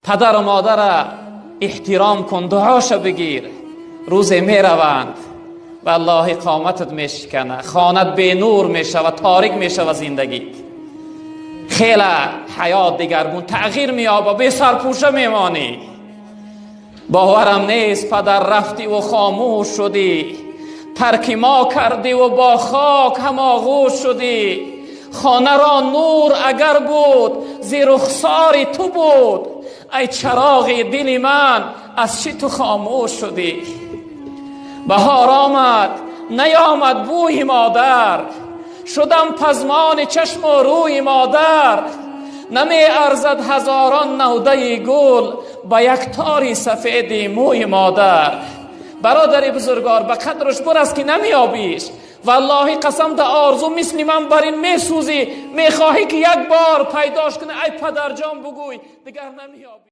پدر و مادر احترام کن، دعاش بگیر. روزی می روند والله قامتت می شکنه، خانت به نور می شود، تاریک می شود زندگیت. خیلی حیات دیگرگون تغییر می یابه، بی سرپوشه می مانی. باورم نیست پدر رفتی و خاموش شدی، ترک ما کردی و با خاک هم آغوش شدی. خانه را نور اگر بود زی رخسار تو بود، ای چراغ دل من از چی تو خاموش شدی؟ بهار آمد نیامد بوی مادر، شدم پزمان چشم و روی مادر. نمی ارزد هزاران نوده گل با یک تاری سفید موی مادر. برادر بزرگوار به قدرش برس که نمی آبیش. والله قسم ده آرزو مثل من بر این می سوزی، می خواهی که یک بار پیداش کنه. ای پدر جان بگوی دیگر نمی آبی.